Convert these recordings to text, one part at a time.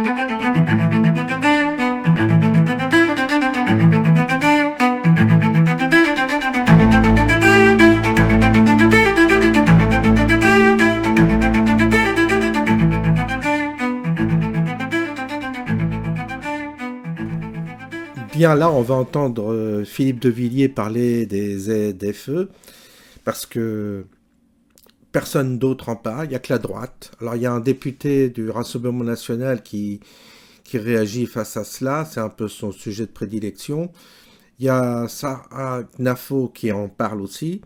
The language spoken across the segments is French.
Bien, là, on va entendre Philippe de Villiers parler des ZFE, parce que personne d'autre en parle, il n'y a que la droite. Alors, il y a un député du Rassemblement national qui réagit face à cela, c'est un peu son sujet de prédilection. Il y a Sarah Knafo qui en parle aussi,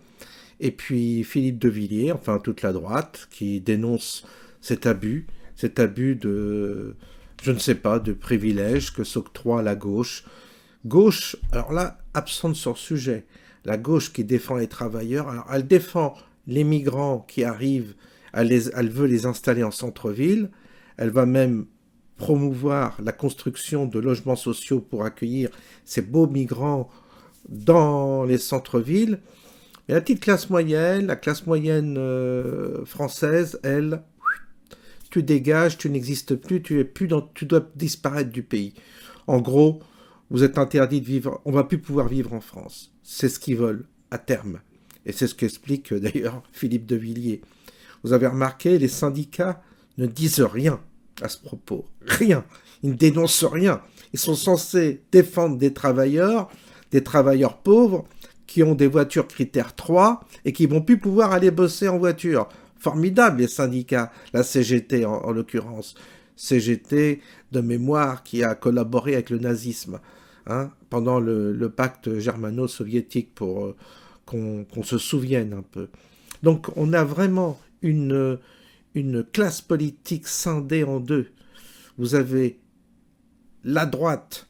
et puis Philippe de Villiers, enfin toute la droite, qui dénonce cet abus de, je ne sais pas, de privilèges que s'octroie la gauche. Gauche, alors là, absente sur le sujet. La gauche qui défend les travailleurs, alors elle défend les migrants qui arrivent, elle veut les installer en centre-ville, elle va même promouvoir la construction de logements sociaux pour accueillir ces beaux migrants dans les centres-villes. Mais la classe moyenne française, elle, tu dégages, tu n'existes plus, tu dois disparaître du pays. En gros, vous êtes interdit de vivre, on va plus pouvoir vivre en France. C'est ce qu'ils veulent, à terme. Et c'est ce qu'explique d'ailleurs Philippe de Villiers. Vous avez remarqué, les syndicats ne disent rien à ce propos. Rien. Ils ne dénoncent rien. Ils sont censés défendre des travailleurs pauvres, qui ont des voitures critères 3 et qui vont plus pouvoir aller bosser en voiture. Formidable, les syndicats. La CGT, en l'occurrence. CGT, de mémoire, qui a collaboré avec le nazisme pendant le pacte germano-soviétique, pour qu'on se souvienne un peu. Donc on a vraiment une classe politique scindée en deux. Vous avez la droite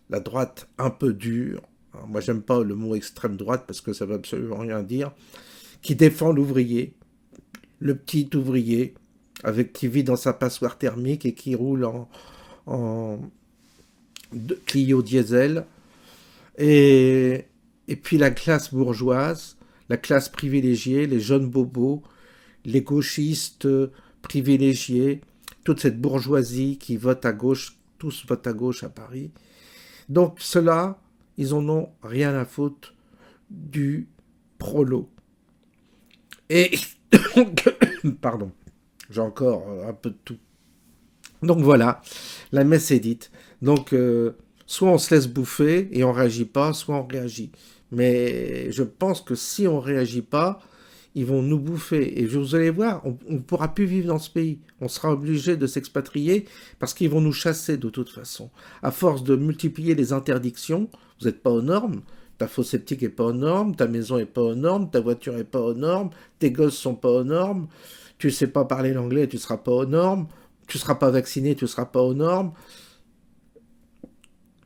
un peu dure. Alors moi j'aime pas le mot extrême droite parce que ça veut absolument rien dire, qui défend l'ouvrier, le petit ouvrier, qui vit dans sa passoire thermique et qui roule en Clio diesel. Et puis la classe bourgeoise, la classe privilégiée, les jeunes bobos, les gauchistes privilégiés, toute cette bourgeoisie qui vote à gauche, tous votent à gauche à Paris. Donc ceux-là, ils en ont rien à foutre du prolo. Et pardon, j'ai encore un peu de tout. Donc voilà, la messe est dite. Donc soit on se laisse bouffer et on réagit pas, soit on réagit. Mais je pense que si on réagit pas, ils vont nous bouffer. Et vous allez voir, on ne pourra plus vivre dans ce pays. On sera obligé de s'expatrier parce qu'ils vont nous chasser de toute façon. À force de multiplier les interdictions, vous n'êtes pas aux normes. Ta fosse septique n'est pas aux normes, ta maison n'est pas aux normes, ta voiture n'est pas aux normes, tes gosses sont pas aux normes, tu sais pas parler l'anglais, tu seras pas aux normes, tu seras pas vacciné, tu seras pas aux normes.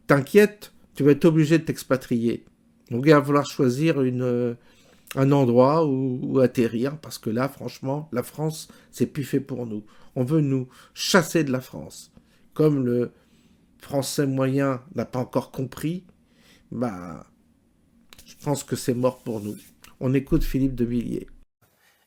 T'inquiète, tu vas être obligé de t'expatrier. Donc il va falloir choisir un endroit où atterrir, parce que là, franchement, la France, c'est plus fait pour nous. On veut nous chasser de la France. Comme le français moyen n'a pas encore compris, je pense que c'est mort pour nous. On écoute Philippe de Villiers.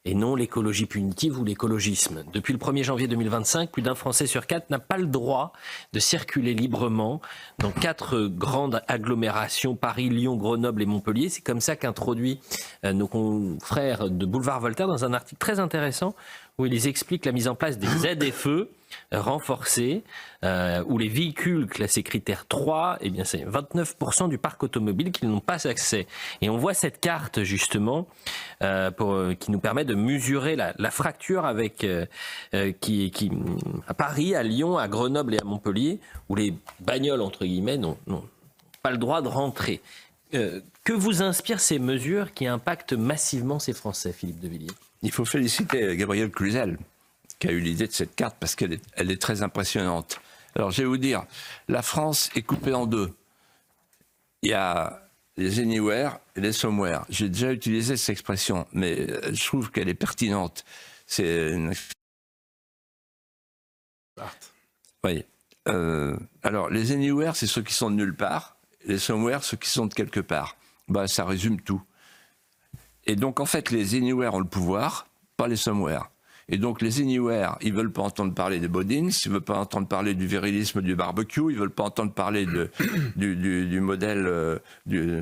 Et non l'écologie punitive ou l'écologisme. Depuis le 1er janvier 2025, plus d'un Français sur 4 n'a pas le droit de circuler librement dans 4 grandes agglomérations, Paris, Lyon, Grenoble et Montpellier. C'est comme ça qu'introduit nos confrères de Boulevard Voltaire dans un article très intéressant où ils expliquent la mise en place des ZFE renforcés, où les véhicules classés critère 3, eh bien c'est 29% du parc automobile qui n'ont pas accès. Et on voit cette carte justement qui nous permet de mesurer la fracture avec qui à Paris, à Lyon, à Grenoble et à Montpellier, où les bagnoles entre guillemets n'ont pas le droit de rentrer. Que vous inspirent ces mesures qui impactent massivement ces Français, Philippe de Villiers ? Il faut féliciter Gabriel Cluzel qui a eu l'idée de cette carte parce qu'elle est très impressionnante. Alors je vais vous dire, la France est coupée en deux. Il y a les anywhere et les somewhere. J'ai déjà utilisé cette expression, mais je trouve qu'elle est pertinente. C'est une... Oui. Alors les anywhere, c'est ceux qui sont de nulle part. Les somewhere, ceux qui sont de quelque part. Ça résume tout. Et donc, en fait, les anywhere ont le pouvoir, pas les somewhere. Et donc les Anywhere, ils veulent pas entendre parler des Bodins, ils veulent pas entendre parler du virilisme du barbecue, ils veulent pas entendre parler du modèle du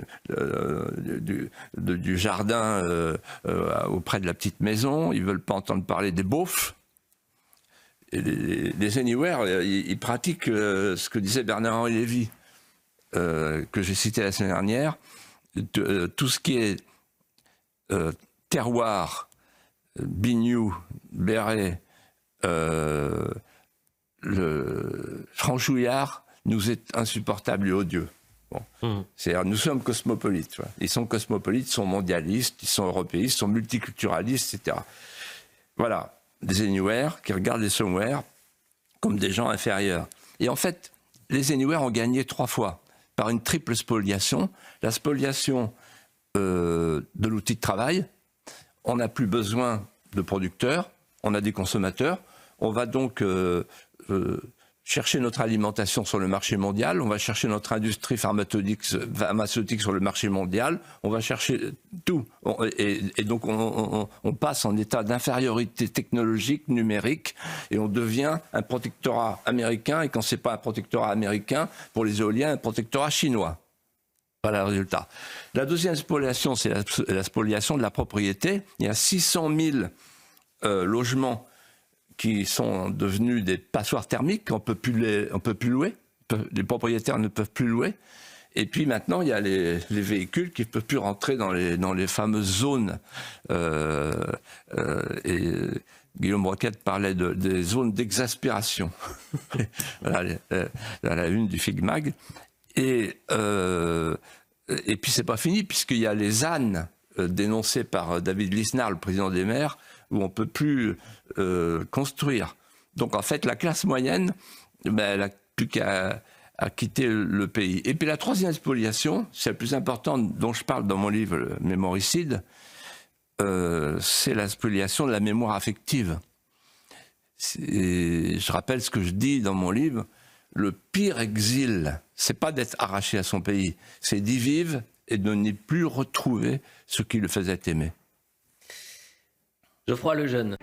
jardin auprès de la petite maison, ils veulent pas entendre parler des beaufs. Et les Anywhere, ils pratiquent ce que disait Bernard-Henri Lévy, que j'ai cité la semaine dernière, tout ce qui est terroir, biniou, béret, le franchouillard nous est insupportable et odieux. Bon. C'est-à-dire, nous sommes cosmopolites. Tu vois. Ils sont cosmopolites, ils sont mondialistes, ils sont européistes, ils sont multiculturalistes, etc. Voilà, des Anywhere qui regardent les Somewhere comme des gens inférieurs. Et en fait, les Anywhere ont gagné 3 fois par une triple spoliation. La spoliation de l'outil de travail. On n'a plus besoin de producteurs, on a des consommateurs. On va donc chercher notre alimentation sur le marché mondial, on va chercher notre industrie pharmaceutique sur le marché mondial, on va chercher tout. Et donc on passe en état d'infériorité technologique, numérique, et on devient un protectorat américain, et quand c'est pas un protectorat américain, pour les éoliens, un protectorat chinois. Voilà le résultat. La deuxième spoliation, c'est la spoliation de la propriété. Il y a 600 000 logements qui sont devenus des passoires thermiques, on peut plus louer, les propriétaires ne peuvent plus louer. Et puis maintenant, il y a les véhicules qui ne peuvent plus rentrer dans les fameuses zones. Et Guillaume Roquette parlait des zones d'exaspération. Voilà, la une du Figmag. Et puis c'est pas fini, puisqu'il y a les ânes dénoncés par David Lisnard, le président des maires, où on peut plus construire. Donc en fait, la classe moyenne, elle n'a plus qu'à quitter le pays. Et puis la troisième spoliation, c'est la plus importante dont je parle dans mon livre Mémoricide, c'est la spoliation de la mémoire affective. Je rappelle ce que je dis dans mon livre. Le pire exil, c'est pas d'être arraché à son pays, c'est d'y vivre et de n'y plus retrouver ce qui le faisait aimer. Geoffroy Lejeune.